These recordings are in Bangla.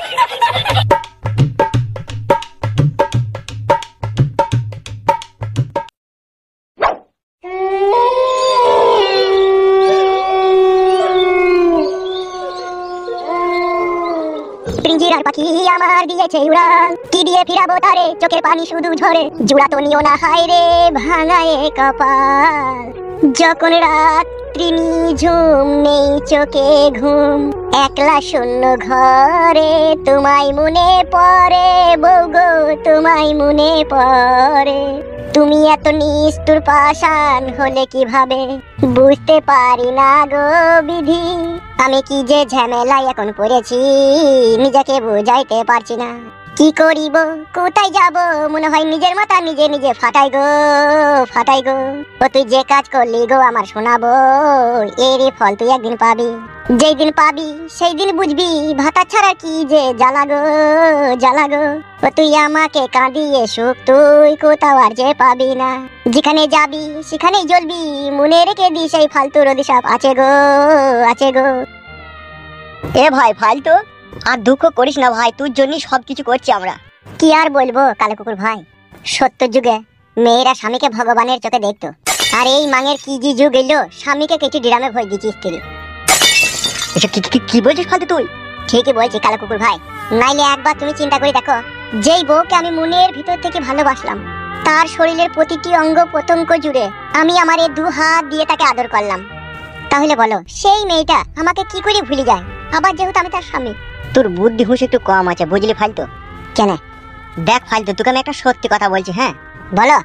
পিঞ্জিরার পাখি আমার দিয়েছে উড়াল, কি দিয়ে ফিরাবো তারে, চোখের পানি শুধু ঝরে। জুড়া তো নিও না হায় রে ভাঙায় কপাল, যখন রাত্রি নিঝুম নেই চোখে ঘুম, একলা শূন্য ঘরে তোমায় মনে পড়ে বউ গো, তোমায় মনে পড়ে। তুমি এত নিষ্ঠুর পাষাণ হলে কিভাবে, বুঝতে পারি না গো বিধি, আমি কি যে ঝামেলায় এখন পড়েছি নিজেকে বুঝাইতে পারছি না। কি করিব কোথায় যাব, মনে হয় নিজের মাথা নিজে নিজে ফাটাই গো, ফাটাই গো। ও তুই যে কাজ করলি গো আমার শোনাবো, এরই ফল তুই একদিন পাবি। যেই দিন পাবি সেই দিন বুঝবি ভাতা ছাড়া কি যে জ্বালা গো, জ্বালা গো। ও তুই আমাকে কাঁদিয়ে সুখ তুই কোথাও আর যে পাবি না, যেখানে যাবি সেখানেই জ্বলবি, মনে রেখে দি সেই ফালতু অভিশাপ আছে গো, আছে গো। এ ভাই ফালতু আর দুঃখ করিস না ভাই, তোর জন্যই সবকিছু করছি আমরা। কি আর বলবো কালো কুকুর ভাই, সত্য যুগে মেয়েরা স্বামীকে ভগবানের চোখে দেখতো, আর এই মাঙের কি যে যুগ এলো, স্বামীকে কিছু ডিরামে ভয় দিচ্ছিস স্ত্রী। এসব কি বলছিস ফালতু তুই? ঠিকই বলছি কালো কুকুর ভাই, নাইলে একবার তুমি চিন্তা করে দেখো, যেই বউকে আমি মনের ভিতর থেকে ভালোবাসলাম, তার শরীরের প্রতিটি অঙ্গ প্রত্যঙ্গ জুড়ে আমি আমার এই 2 হাত দিয়ে তাকে আদর করলাম, তাহলে বলো সেই মেয়েটা আমাকে কি করে ভুলে যায়, আবার যেহেতু আমি তার স্বামী। তোর বুদ্ধি হুঁশ একটু কম আছে বুঝলি ফালতু। কেন? দেখ ফালতু, তোকে আমি একটা সত্যি কথা বলছি, হ্যাঁ বলো।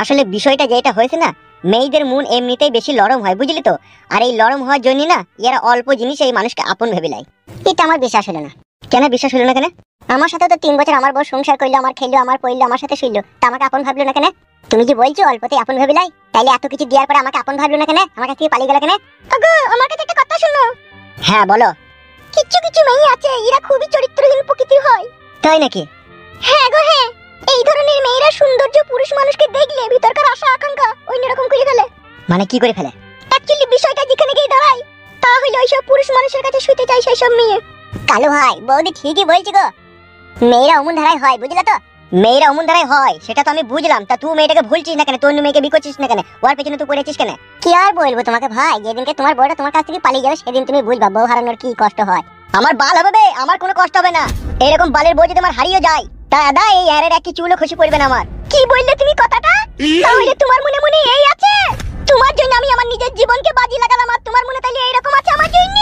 আসলে বিষয়টা যেটা হয়েছে না, মেয়েদের মন এমনিতেই বেশি নরম হয় বুঝলি তো, আর এই নরম হওয়ার জন্য না এরা অল্প জিনিস এই মানুষকে আপন ভেবে নেয়। এটা আমার বিশ্বাস হলো না। কেন বিশ্বাস হলো না কেন? আমার সাথে তো 3 বছর আমার বউ সংসার করলো, আমার খেলো, আমার পড়লো, আমার সাথে শুইলো, তা আমাকে আপন ভাবলো না কেন? তুমি যে বলছো অল্পতে আপন ভেবে লাই, তাইলে এত কিছু দেওয়ার পরে আমাকে আপন ভাবলো না কেন, আমার কাছ থেকে পালিয়ে গেল কেন? আগো আমার কাছে একটা কথা শুনো। হ্যাঁ বলো। কিছু কিছু মেয়ে আছে এরা খুবই চরিত্রহীন প্রকৃতির হয়। তাই নাকি? হ্যাঁ গো হ্যাঁ, এই ধরনের মেয়েরা সৌন্দর্য পুরুষ মানুষকে দেখলে ভিতরকার আশা আকাঙ্ক্ষা অন্যরকম করে ফেলে। মানে কি করে ফেলে? অ্যাকচুয়ালি বিষয়টা যেখানে গিয়ে দাঁড়ায় তা হলো ওইসব পুরুষ মানুষের কাছে শুতে চাই সেই সব মেয়ে। কালো ভাই বৌদি ঠিকই বলছি গো, মেয়েরা অমন ধারায় হয় বুঝলে তো। মেয়েরা অমন ধারায় হয় সেটা তো আমি বুঝলাম, তা তুই মেয়েটাকে ভুলছিস না কেন? তোর মেয়েকে বিয়ে করছিস না কেন? ওর পেছনে তুই পড়েছিস কেন? কি আর বলবো তোমাকে ভাই, যেদিনকে তোমার বউটা তোমার কাছ থেকে পালিয়ে যাবে সেদিন তুমি বুঝবা বউ হারানোর কি কষ্ট হয়। আমার বাল হবে বে, আমার কোনো কষ্ট হবে না। এরকম বালের বউ যদি আমার হারিয়ে যায় তা দাদা এই এর একটি চুলও খুশি পড়বে না আমার। কি বললে তুমি কথাটা? তাহলে তোমার মনে মনে এই আছে, তোমার জন্য আমি আমার নিজের জীবনকে বাজি লাগালাম, আর তোমার মনে তাইলে এইরকম আছে আমার জন্য?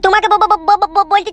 তোমাকে বলতে